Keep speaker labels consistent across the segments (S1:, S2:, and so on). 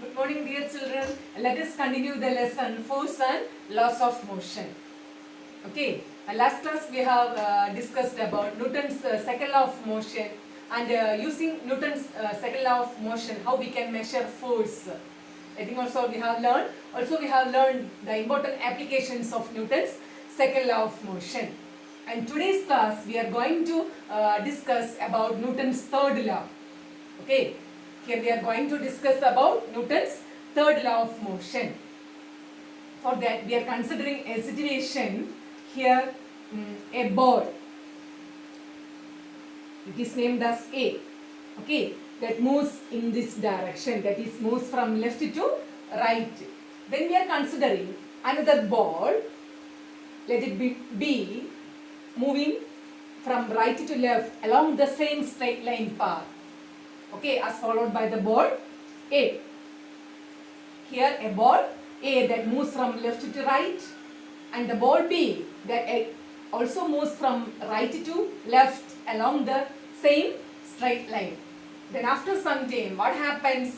S1: Good morning, dear children. Let us continue the lesson Force and Laws of Motion. Okay, last class we have discussed about Newton's second law of motion and using Newton's second law of motion, how we can measure force. I think also we have learned. Also we have learned the important applications of Newton's second law of motion. And today's class we are going to discuss about Newton's third law. Okay, here we are going to discuss about Newton's third law of motion. For that we are considering a situation here, a ball. It is named as A. Okay, that moves in this direction, that is moves from left to right. Then we are considering another ball. Let it be moving from right to left along the same straight line path. Okay, as followed by the ball A. Here a ball A that moves from left to right, and the ball B that also moves from right to left along the same straight line. Then after some time, what happens?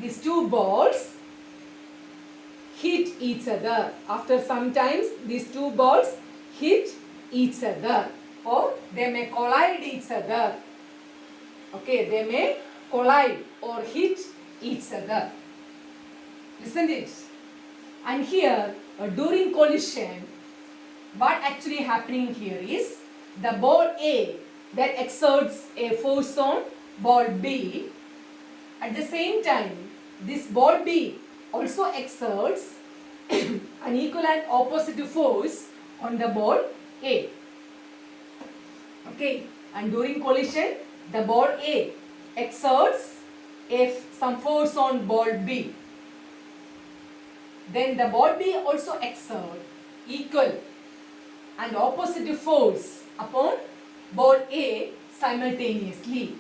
S1: These two balls hit each other. After some times, these two balls hit each other, or they may collide each other. Okay, they may collide or hit each other. Listen it. And here, during collision, what actually happening here is the ball A that exerts a force on ball B. At the same time, this ball B also exerts an equal and opposite force on the ball A. Okay, and during collision, the ball A exerts some force on ball B. Then the ball B also exerts equal and opposite force upon ball A simultaneously.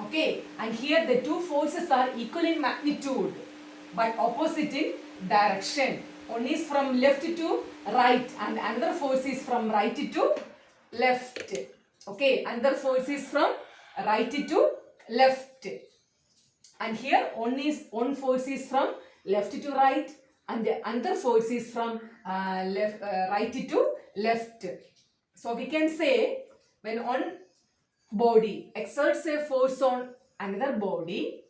S1: Okay, and here the two forces are equal in magnitude but opposite in direction. One is from left to right and another force is from right to left. Okay, another force is from right to left. And here one force is from left to right and the another force is from right to left. So we can say when one body exerts a force on another body,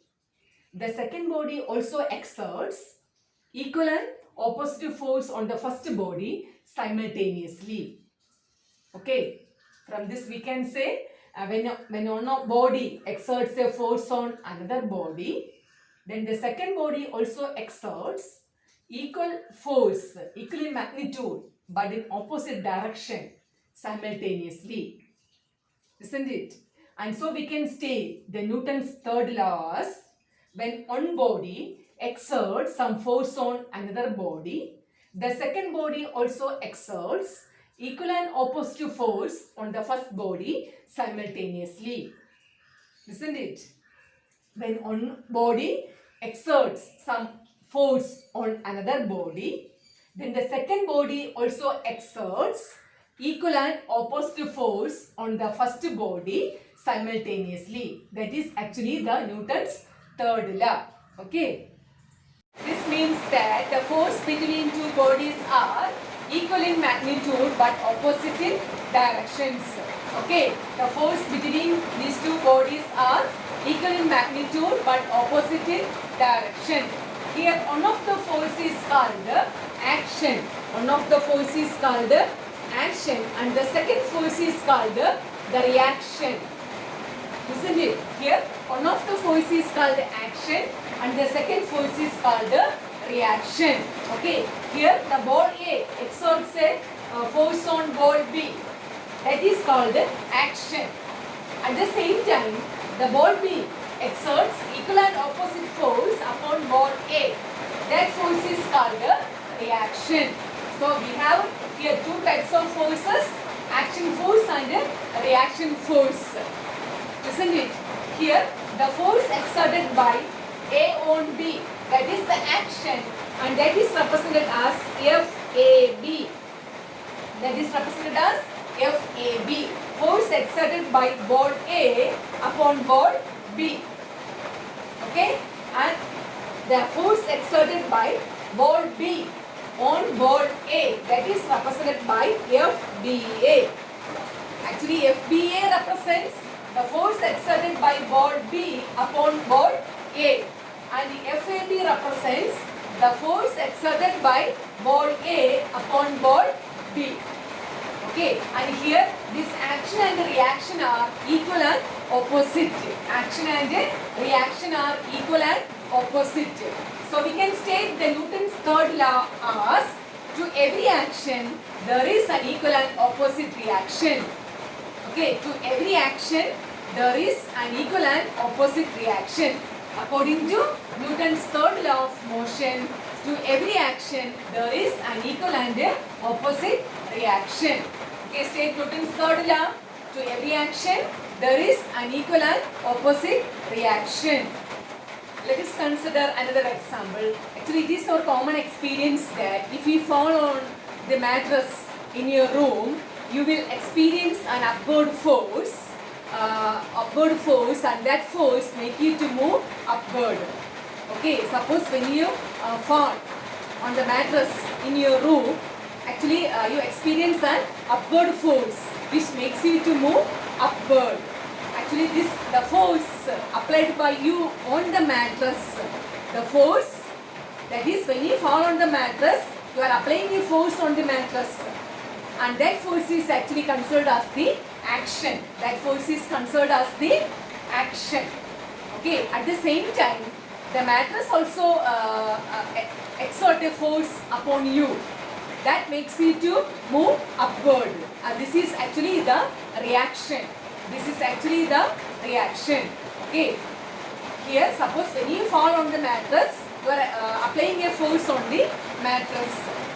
S1: the second body also exerts equal and opposite force on the first body simultaneously. Okay, from this we can say when one body exerts a force on another body, then the second body also exerts equal force, equal in magnitude, but in opposite direction simultaneously. Isn't it? And so we can state the Newton's third law as when one body exerts some force on another body, the second body also exerts equal and opposite force on the first body simultaneously. Isn't it? When one body exerts some force on another body, then the second body also exerts equal and opposite force on the first body simultaneously. That is actually the Newton's third law. Okay. This means that the force between two bodies are equal in magnitude but opposite in directions. Okay. The force between these two bodies are equal in magnitude but opposite in direction. Here one of the force is called action. One of the force is called action and the second force is called the reaction. Isn't it? Here one of the force is called action and the second force is called reaction. Okay. Here the ball A exerts a force on ball B. That is called action. At the same time, the ball B exerts equal and opposite force upon ball A. That force is called reaction. So we have here two types of forces, action force and reaction force. Isn't it? Here the force exerted by A on B, that is the action, and that is represented as FAB. That is represented as FAB. Force exerted by ball A upon ball B. Okay? and the force exerted by ball B on ball A, that is represented by FBA. Actually, FBA represents the force exerted by ball B upon ball A, and the FAB represents the force exerted by ball A upon ball B. Okay, and here this action and reaction are equal and opposite. Action and reaction are equal and opposite. So we can state the Newton's third law as to every action there is an equal and opposite reaction. Okay, to every action there is an equal and opposite reaction. According to Newton's third law of motion, to every action there is an equal and opposite reaction. Okay, state Newton's third law. To every action there is an equal and opposite reaction. Let us consider another example. Actually, it is our common experience that if you fall on the mattress in your room, you will experience an upward force, and that force make you to move upward. Okay, suppose when you fall on the mattress in your room, actually you experience an upward force which makes you to move upward. Actually, the force applied by you on the mattress, the force, that is when you fall on the mattress, you are applying a force on the mattress, and that force is actually considered as the action. That force is considered as the action. Okay, at the same time, the mattress also exert a force upon you that makes you to move upward. This is actually the reaction. This is actually the reaction. Okay. Here, suppose when you fall on the mattress, you are applying a force on the mattress,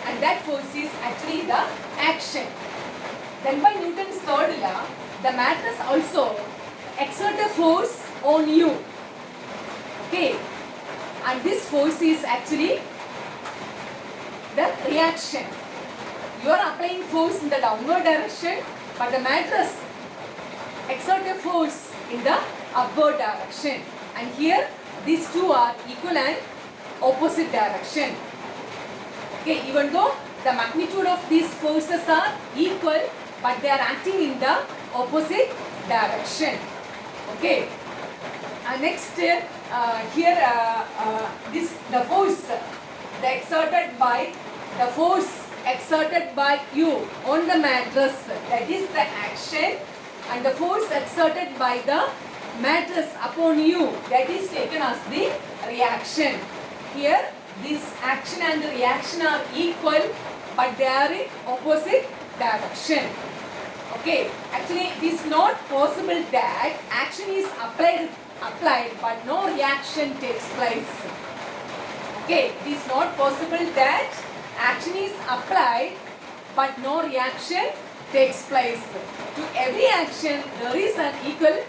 S1: and that force is actually the action. Then by Newton's third law, the mattress also exert a force on you. Okay. And this force is actually the reaction. You are applying force in the downward direction, but the mattress exert a force in the upward direction. And here these two are equal and opposite direction. Okay, even though the magnitude of these forces are equal, but they are acting in the opposite direction. Okay. Next, the force exerted by you on the mattress, that is the action, and the force exerted by the mattress upon you, that is taken as the reaction. Here this action and the reaction are equal, but they are in opposite direction. Okay, actually it is not possible that action is applied but no reaction takes place. Okay, it is not possible that action is applied but no reaction takes place. To every action there is an equal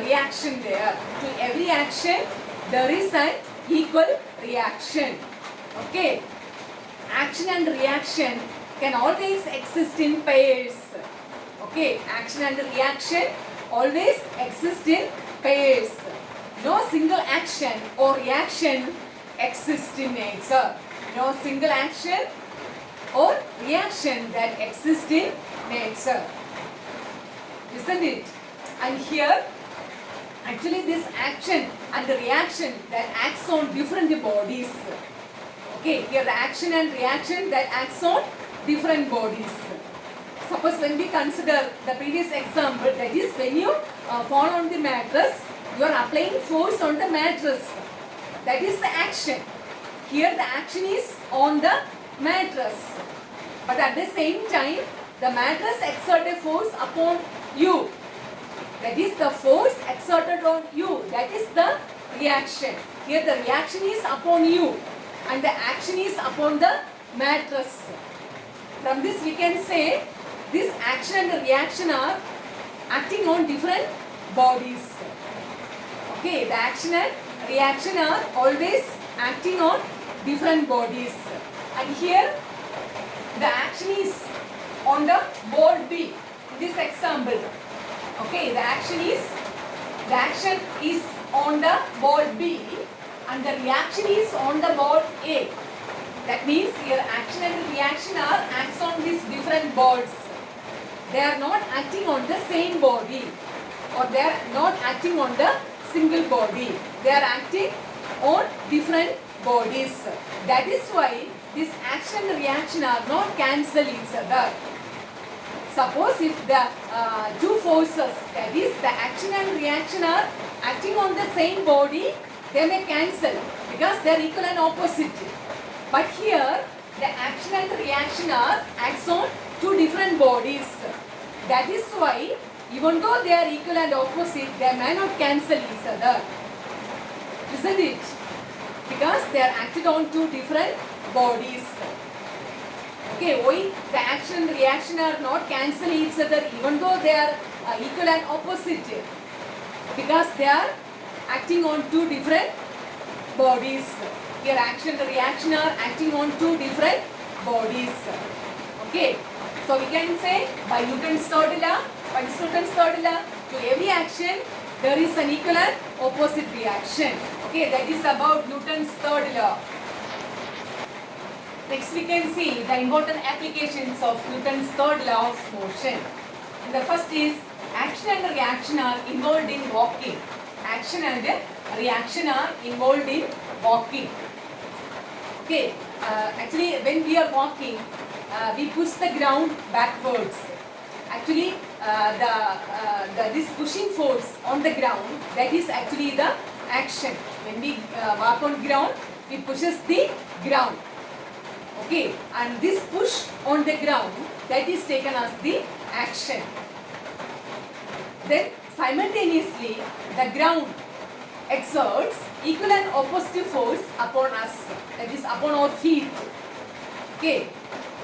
S1: reaction there. To every action there is an equal reaction. Okay, action and reaction can always exist in pairs. Okay, action and reaction always exist in pairs. No single action or reaction exists in nature. No single action or reaction that exists in nature. Isn't it? And here, actually this action and the reaction that acts on different bodies. Okay, here the action and reaction that acts on different bodies. Suppose when we consider the previous example, that is when you fall on the mattress, you are applying force on the mattress. That is the action. Here the action is on the mattress. But at the same time, the mattress exerts a force upon you. That is the force exerted on you. That is the reaction. Here the reaction is upon you and the action is upon the mattress. From this we can say this action and the reaction are acting on different bodies. Okay, the action and reaction are always acting on different bodies. And here the action is on the ball B in this example. Okay, the action is on the ball B and the reaction is on the board A. That means here action and reaction are acts on these different boards. They are not acting on the same body, or they are not acting on the single body. They are acting on different bodies. That is why this action and reaction are not cancel each other. Suppose if the two forces, that is the action and reaction are acting on the same body, they may cancel because they are equal and opposite. But here the action and reaction are acts on two different bodies. That is why even though they are equal and opposite, they may not cancel each other. Isn't it? Because they are acted on two different bodies. Okay, why the action and reaction are not cancel each other even though they are equal and opposite? Because they are acting on two different bodies. Here action and reaction are acting on two different bodies. Okay, so we can say by Newton's third law, to every action there is an equal and opposite reaction. Okay, that is about Newton's third law. Next we can see the important applications of Newton's third law of motion. And the first is action and reaction are involved in walking. Action and reaction are involved in walking. Okay, actually when we are walking, we push the ground backwards. Actually, this pushing force on the ground, that is actually the action. When we walk on ground, we pushes the ground. Okay, and this push on the ground, that is taken as the action. Then simultaneously the ground exerts equal and opposite force upon us, that is upon our feet. Okay,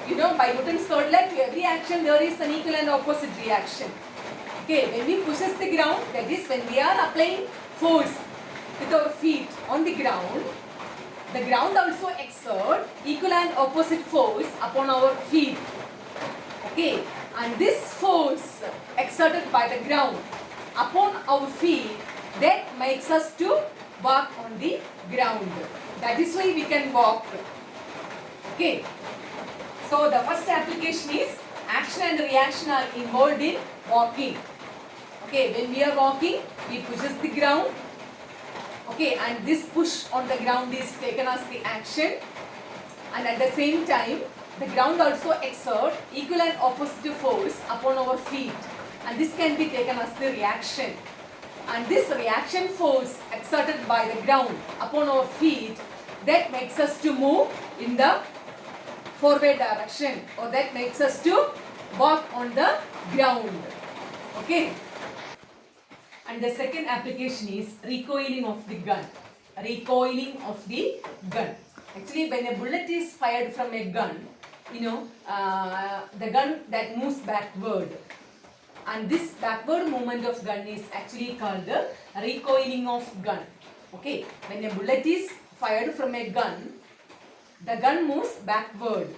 S1: you know by Newton's third law, to every action there is an equal and opposite reaction. Okay, when we pushes the ground, that is when we are applying force with our feet on the ground also exerts equal and opposite force upon our feet. Okay, and this force exerted by the ground upon our feet, that makes us to walk on the ground. That is why we can walk. Okay, so the first application is action and reaction are involved in walking. Okay, when we are walking, we pushes the ground. Okay, and this push on the ground is taken as the action, and at the same time the ground also exerts equal and opposite force upon our feet, and this can be taken as the reaction. And this reaction force exerted by the ground upon our feet, that makes us to move in the forward direction, or that makes us to walk on the ground. Okay. And the second application is recoiling of the gun. Recoiling of the gun. Actually, when a bullet is fired from a gun, the gun that moves backward. And this backward movement of gun is actually called the recoiling of gun. Okay, when a bullet is fired from a gun, the gun moves backward.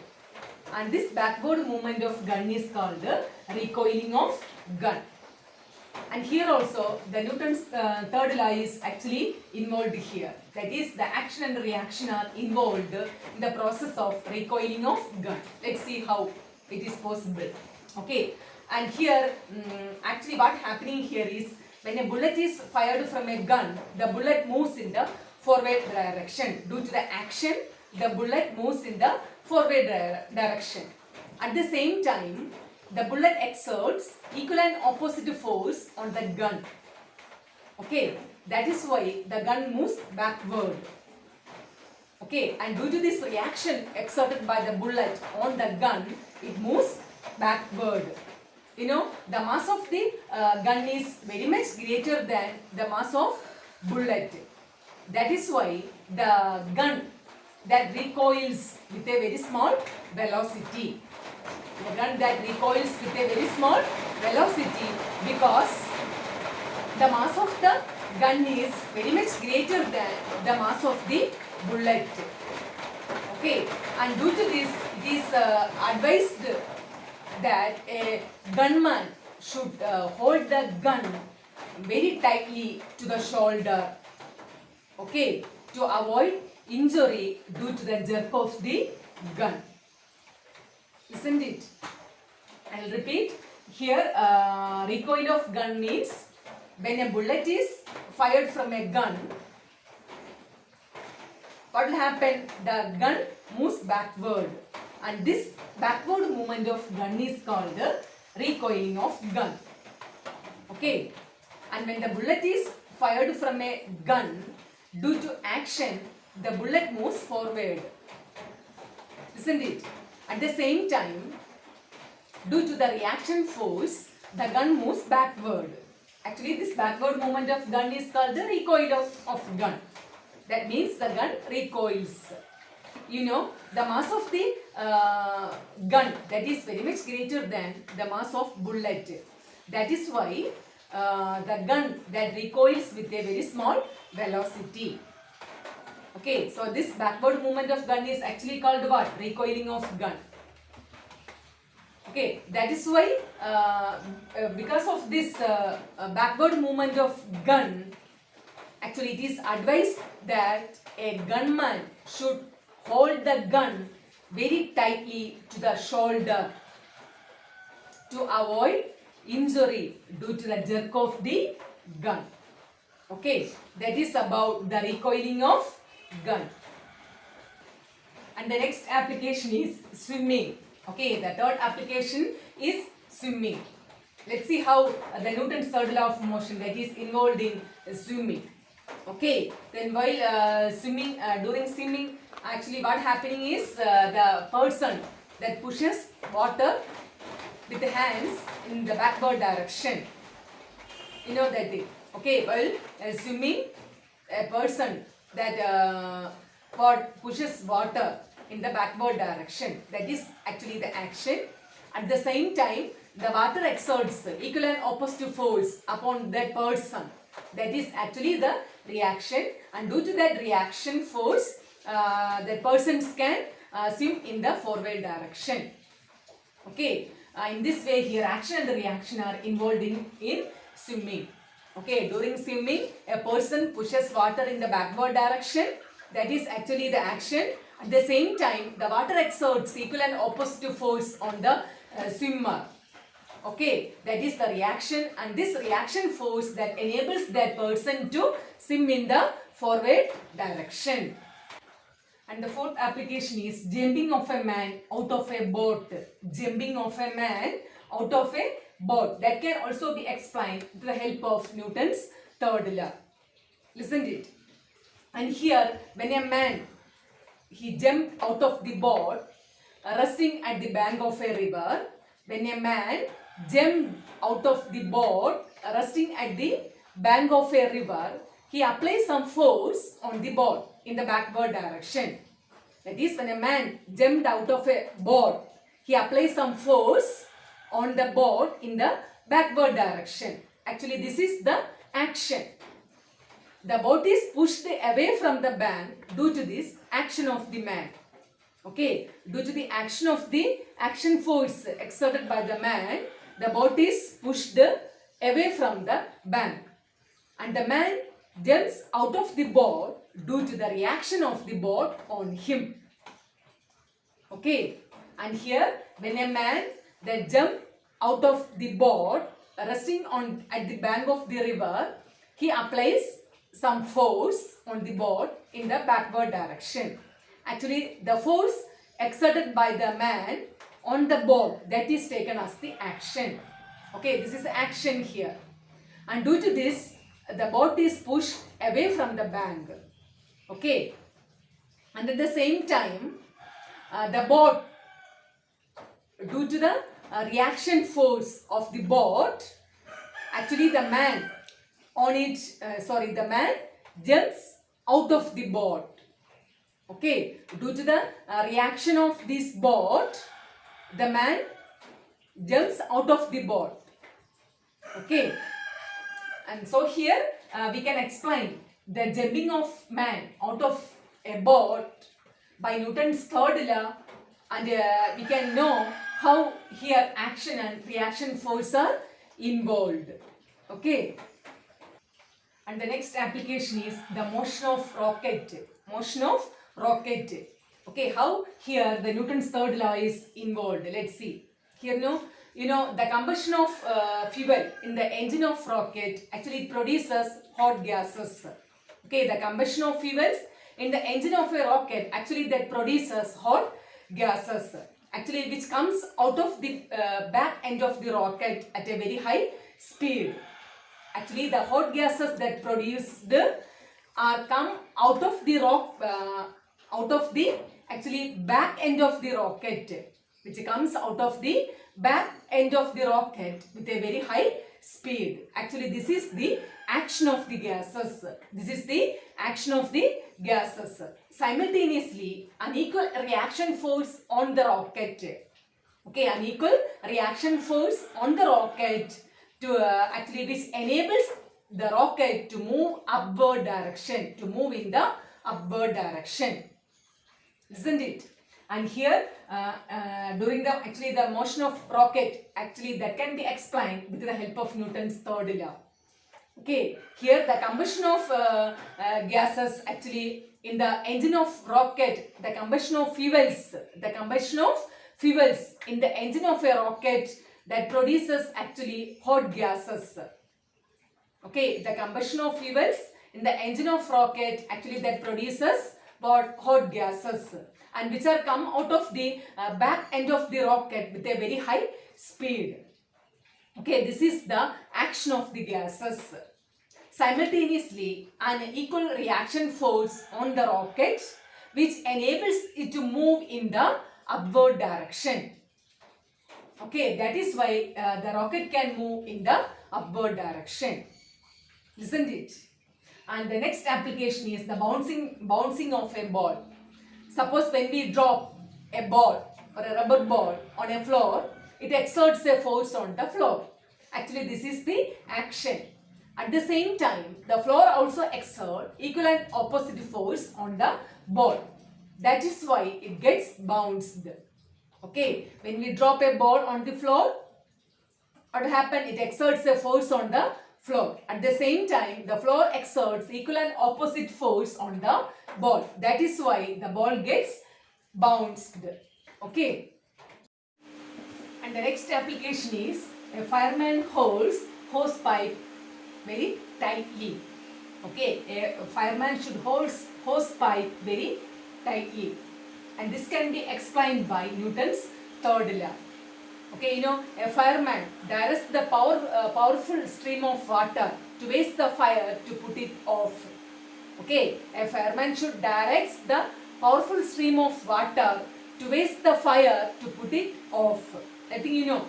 S1: And this backward movement of gun is called the recoiling of gun. And here also the Newton's third law is actually involved here. That is, the action and reaction are involved in the process of recoiling of gun. Let's see how it is possible. Okay, and here actually what happening here is, when a bullet is fired from a gun, the bullet moves in the forward direction. Due to the action, the bullet moves in the forward direction. At the same time, the bullet exerts equal and opposite force on the gun. Okay, that is why the gun moves backward. Okay, and due to this reaction exerted by the bullet on the gun, it moves backward. The mass of the gun is very much greater than the mass of bullet. That is why the gun that recoils with a very small velocity. The gun that recoils with a very small velocity, because the mass of the gun is very much greater than the mass of the bullet. Okay, and due to this, it is advised that a gunman should hold the gun very tightly to the shoulder. Okay, to avoid injury due to the jerk of the gun. Isn't it? I'll repeat. Here, recoil of gun means when a bullet is fired from a gun, what will happen? The gun moves backward, and this backward movement of gun is called the recoiling of gun. Okay, and when the bullet is fired from a gun, due to action, the bullet moves forward. Isn't it? At the same time, due to the reaction force, the gun moves backward. Actually, this backward movement of gun is called the recoil of gun. That means the gun recoils. You know, the mass of the gun, that is very much greater than the mass of bullet. That is why the gun that recoils with a very small velocity. Okay, so this backward movement of gun is actually called what? Recoiling of gun. Okay, that is why because of this backward movement of gun, actually it is advised that a gunman should hold the gun very tightly to the shoulder to avoid injury due to the jerk of the gun. Okay, that is about the recoiling of gun. And the next application is swimming. Okay, the third application is swimming. Let's see how the Newton's third law of motion that is involved in swimming. Okay, then while swimming, during swimming, actually what happening is the person that pushes water with the hands in the backward direction. You know that thing. Okay, while swimming, a person that pushes water in the backward direction. That is actually the action. At the same time, the water exerts equal and opposite force upon that person. That is actually the reaction, and due to that reaction force, the persons can swim in the forward direction. Okay, in this way here action and the reaction are involved in swimming. Okay, during swimming, a person pushes water in the backward direction. That is actually the action. At the same time, the water exerts equal and opposite force on the swimmer. Okay, that is the reaction, and this reaction force that enables that person to swim in the forward direction. And the fourth application is jumping of a man out of a boat. Jumping of a man out of a boat. That can also be explained with the help of Newton's third law. Listen to it. And here, when a man, he jumped out of the boat, resting at the bank of a river. When a man jumped out of the boat, resting at the bank of a river, he applies some force on the boat in the backward direction. That is, when a man jumped out of a boat, he applies some force on the boat in the backward direction. Actually, this is the action. The boat is pushed away from the bank due to this action of the man. Okay, due to the action of the action force exerted by the man, the boat is pushed away from the bank. And the man jumps out of the boat due to the reaction of the boat on him. Okay, and here when a man that jump out of the boat, resting at the bank of the river, he applies some force on the boat in the backward direction. Actually, the force exerted by the man on the boat, that is taken as the action. Okay, this is action here. And due to this, the boat is pushed away from the bank. Okay. And at the same time, the boat, due to the reaction force of the boat, actually the man the man jumps out of the boat. Okay, due to the reaction of this boat, the man jumps out of the boat. Okay, and so here we can explain the jumping of man out of a boat by Newton's third law, and we can know how here action and reaction force are involved. Okay. And the next application is the motion of rocket. Motion of rocket. Okay, how here the Newton's third law is involved. Let's see. Here, the combustion of fuel in the engine of rocket actually produces hot gases. Okay, the combustion of fuels in the engine of a rocket actually that produces hot gases. Actually, which comes out of the back end of the rocket at a very high speed. Actually, the hot gases that produced are come out of the out of the actually back end of the rocket, which comes out of the back end of the rocket with a very high speed. Actually, this is the action of the gases. This is the action of the gases. Simultaneously, an equal reaction force on the rocket. Okay, an equal reaction force on the rocket to actually which enables the rocket to move upward direction, to move in the upward direction, isn't it? And here during the motion of rocket actually that can be explained with the help of Newton's third law. Okay, here the combustion of gases actually in the engine of rocket, the combustion of fuels in the engine of a rocket that produces actually hot gases. Okay, the combustion of fuels in the engine of rocket actually that produces hot gases, and which are come out of the back end of the rocket with a very high speed. Okay, this is the action of the gases. Simultaneously, an equal reaction force on the rocket which enables it to move in the upward direction. Okay, that is why the rocket can move in the upward direction, isn't it? And the next application is the bouncing of a ball. Suppose when we drop a ball or a rubber ball on a floor, it exerts a force on the floor. Actually, this is the action. At the same time, the floor also exerts equal and opposite force on the ball. That is why it gets bounced. Okay, when we drop a ball on the floor, what happens? It exerts a force on the floor. At the same time, the floor exerts equal and opposite force on the ball. That is why the ball gets bounced. Okay. And the next application is a fireman holds hose pipe very tightly. Okay, a fireman should hold hose pipe very tightly. And this can be explained by Newton's third law. Okay, a fireman directs the powerful stream of water to raise the fire to put it off. Okay, a fireman should direct the powerful stream of water to raise the fire to put it off. I think you know.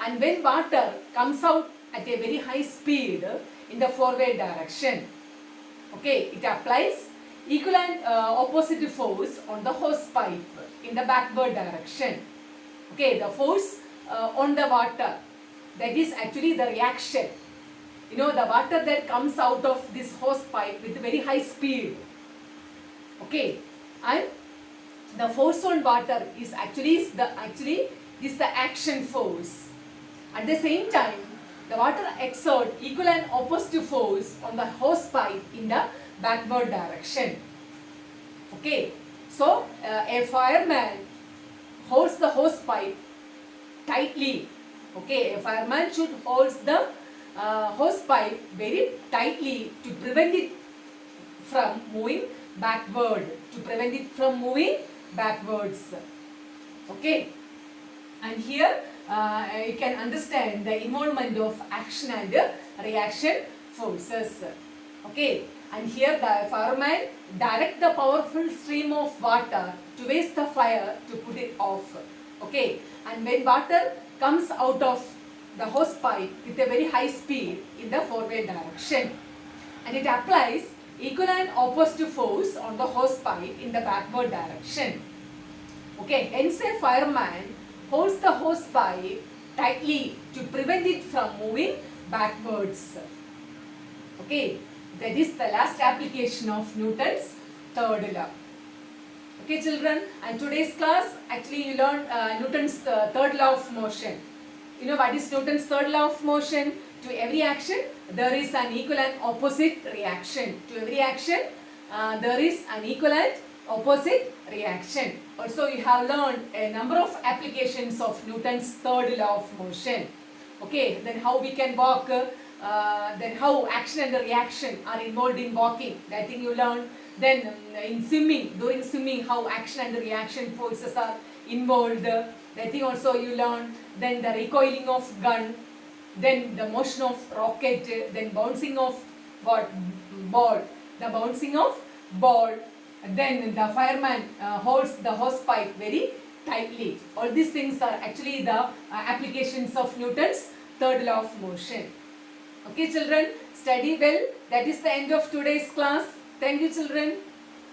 S1: And when water comes out at a very high speed in the forward direction, okay, it applies equal and opposite force on the hose pipe in the backward direction. Okay, the force on the water, that is actually the reaction. The water that comes out of this hose pipe with very high speed. Okay, and the force on water is actually the action force. At the same time, the water exerts equal and opposite force on the hose pipe in the backward direction. Okay, so a fireman holds the hose pipe tightly. Okay, a fireman should hold the hose pipe very tightly to prevent it from moving backward. Okay, and here you can understand the involvement of action and reaction forces. Okay, and here the fireman direct the powerful stream of water to raise the fire to put it off. Okay, and when water comes out of the hose pipe with a very high speed in the forward direction, and it applies equal and opposite force on the hose pipe in the backward direction. Okay, hence a fireman holds the hose pipe tightly to prevent it from moving backwards. Okay, that is the last application of Newton's third law. Okay, children, and today's class actually you learned Newton's third law of motion. What is Newton's third law of motion? To every action there is an equal and opposite reaction. To every action, there is an equal and opposite reaction. Also, you have learned a number of applications of Newton's third law of motion. Okay, then how we can walk, then how action and the reaction are involved in walking. I think you learned. Then in swimming, during swimming, how action and the reaction forces are involved. I think also you learned. Then the recoiling of gun, then the motion of rocket, then bouncing of what? Ball. The bouncing of ball. Then the fireman holds the hose pipe very tightly. All these things are actually the applications of Newton's third law of motion. Okay children, study well. That is the end of today's class. Thank you children.